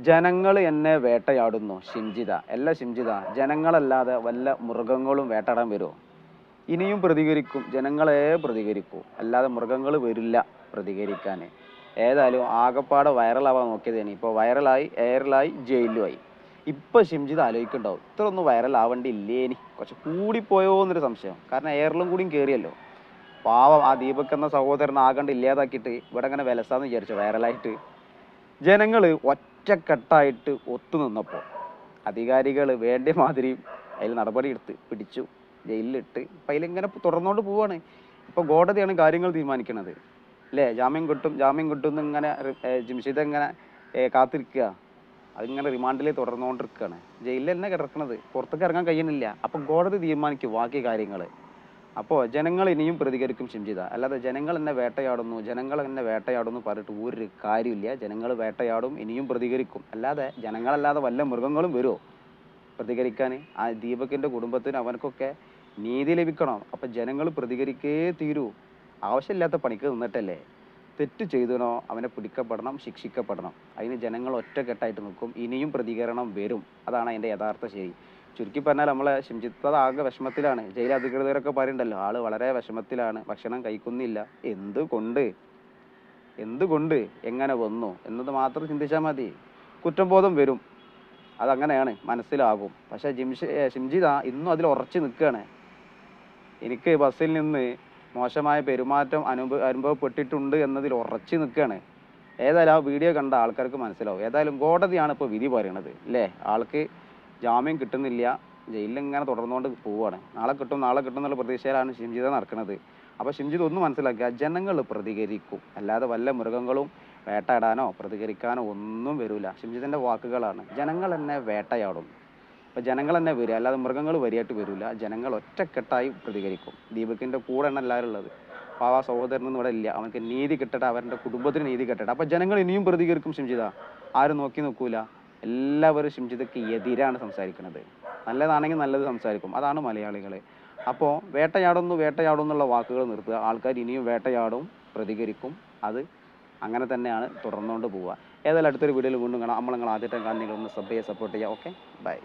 ജനങ്ങൾ എന്നെ വേട്ടയാടുന്നു ഷിംജിത. അല്ല ഷിംജിത, ജനങ്ങളല്ലാതെ വല്ല മൃഗങ്ങളും വേട്ടയാടാൻ വരുമോ? ഇനിയും പ്രതികരിക്കും, ജനങ്ങളെ പ്രതികരിക്കൂ, അല്ലാതെ മൃഗങ്ങൾ വരില്ല പ്രതികരിക്കാൻ. ഏതായാലും ആകപ്പാടെ വൈറലാവാൻ നോക്കിയതേനി. ഇപ്പോൾ വൈറലായി, എയറിലായി, ജയിലുമായി. ഇപ്പം ഷിംജിത ആലോചിക്കുന്നുണ്ടാവും, ഇത്ര ഒന്നും വൈറലാവേണ്ടിയില്ലേനി, കുറച്ച് കൂടിപ്പോയോ എന്നൊരു സംശയം. കാരണം എയറിലും കൂടിയും കയറിയല്ലോ. പാവം ആ ദീപക് എന്ന സഹോദരൻ ആകണ്ട് ഇല്ലാതാക്കിയിട്ട് ഇവിടെ അങ്ങനെ വിലസാന്ന് വിചാരിച്ചു വൈറലായിട്ട്. ജനങ്ങൾ ഒറ്റക്കെട്ടായിട്ട് ഒത്തുനിന്നപ്പോൾ അധികാരികൾ വേണ്ട മാതിരി അതിൽ നടപടി എടുത്ത് പിടിച്ചു, ജയിലിലിട്ട്. അപ്പം അതിലിങ്ങനെ തുടർന്നുകൊണ്ട് പോവാണ്. ഇപ്പോൾ കോടതിയാണ് കാര്യങ്ങൾ തീരുമാനിക്കുന്നത് അല്ലേ. ജാമ്യം കിട്ടും എന്ന് ഇങ്ങനെ ജിംഷിദ് ഇങ്ങനെ കാത്തിരിക്കുക. അതിങ്ങനെ റിമാൻഡിൽ തുടർന്നുകൊണ്ടിരിക്കുകയാണ്. ജയിലിൽ തന്നെ കിടക്കുന്നത്, പുറത്തേക്ക് ഇറങ്ങാൻ കഴിയുന്നില്ല. അപ്പം കോടതി തീരുമാനിക്കും ബാക്കി കാര്യങ്ങൾ. അപ്പോൾ ജനങ്ങൾ ഇനിയും പ്രതികരിക്കും ഷിംജിത. അല്ലാതെ ജനങ്ങൾ എന്നെ വേട്ടയാടുന്നു പറഞ്ഞിട്ട് ഒരു കാര്യമില്ല. ജനങ്ങൾ വേട്ടയാടും, ഇനിയും പ്രതികരിക്കും. അല്ലാതെ ജനങ്ങളല്ലാതെ വല്ല മൃഗങ്ങളും വരുമോ പ്രതികരിക്കാൻ? ആ ദീപകിൻ്റെ കുടുംബത്തിന് അവനക്കൊക്കെ നീതി ലഭിക്കണം. അപ്പം ജനങ്ങൾ പ്രതികരിക്കേ തീരൂ. ആവശ്യമില്ലാത്ത പണിക്ക് നിന്നിട്ടല്ലേ. തെറ്റ് ചെയ്തനോ അവനെ പിടിക്കപ്പെടണം, ശിക്ഷിക്കപ്പെടണം. അതിന് ജനങ്ങൾ ഒറ്റക്കെട്ടായിട്ട് നിൽക്കും. ഇനിയും പ്രതികരണം വരും. അതാണ് അതിൻ്റെ യഥാർത്ഥ ശരി. ചുരുക്കി പറഞ്ഞാൽ നമ്മളെ ഷിംജിത്ത് ആകെ വിഷമത്തിലാണ്. ജയിൽ അധികൃതരൊക്കെ പറയുന്നുണ്ടല്ലോ, ആള് വളരെ വിഷമത്തിലാണ്, ഭക്ഷണം കഴിക്കുന്നില്ല. എന്തുകൊണ്ട് എങ്ങനെ വന്നു എന്നത് മാത്രം ചിന്തിച്ചാൽ മതി. കുറ്റബോധം വരും, അതങ്ങനെയാണ്, മനസ്സിലാകും. പക്ഷേ ഷിംജിത ഇന്നും അതിൽ ഉറച്ചു നിൽക്കുകയാണ്. എനിക്ക് ബസ്സിൽ നിന്ന് മോശമായ പെരുമാറ്റം അനുഭവപ്പെട്ടിട്ടുണ്ട് എന്നതിൽ ഉറച്ചു നിൽക്കുകയാണ്. ഏതായാലും ആ വീഡിയോ കണ്ട ആൾക്കാർക്ക് മനസ്സിലാവും. ഏതായാലും കോടതിയാണ് ഇപ്പോൾ വിധി പറയണത് അല്ലേ. ആൾക്ക് ജാമ്യം കിട്ടുന്നില്ല, ജയിലിൽ ഇങ്ങനെ തുടർന്നുകൊണ്ട് പോവുകയാണ്. നാളെ കിട്ടും എന്നുള്ള പ്രതീക്ഷയിലാണ് ഷിംജിത നടക്കുന്നത്. അപ്പോൾ ഷിംജിത ഒന്ന് മനസ്സിലാക്കുക, ജനങ്ങൾ പ്രതികരിക്കും, അല്ലാതെ വല്ല മൃഗങ്ങളും വേട്ടയാടാനോ പ്രതികരിക്കാനോ ഒന്നും വരില്ല. ഷിംജിതൻ്റെ വാക്കുകളാണ്. ജനങ്ങൾ എന്നെ വേട്ടയാടും. അപ്പോൾ ജനങ്ങൾ തന്നെ വരിക, അല്ലാതെ മൃഗങ്ങൾ വരിയായിട്ട് വരില്ല. ജനങ്ങൾ ഒറ്റക്കെട്ടായി പ്രതികരിക്കും. ദീപകിൻ്റെ കൂടെയാണ് എല്ലാവരും ഉള്ളത്. അപ്പോൾ ആ സഹോദരനൊന്നും ഇവിടെ ഇല്ല. അവർക്ക് നീതി കിട്ടട്ടെ, അവരുടെ കുടുംബത്തിന് നീതി കിട്ടട്ടെ. അപ്പോൾ ജനങ്ങൾ ഇനിയും പ്രതികരിക്കും ഷിംജിത. ആരും നോക്കൂല. എല്ലാവരും ഷിംജിതയ്ക്ക് എതിരാണ് സംസാരിക്കുന്നത്. നല്ലതാണെങ്കിൽ നല്ലത് സംസാരിക്കും. അതാണ് മലയാളികൾ. അപ്പോൾ വേട്ടയാടുന്നു എന്നുള്ള വാക്കുകൾ നിർത്തുക. ആൾക്കാർ ഇനിയും വേട്ടയാടും, പ്രതികരിക്കും. അത് അങ്ങനെ തന്നെയാണ് തുടർന്നുകൊണ്ട് പോവുക. ഏതായാലും അടുത്തൊരു വീഡിയോയിൽ വീണ്ടും കാണാം. നിങ്ങൾ ആദ്യത്തെ കാണുന്നെങ്കിൽ ഒന്ന് സപ്പോർട്ട് ചെയ്യുക. Okay, by.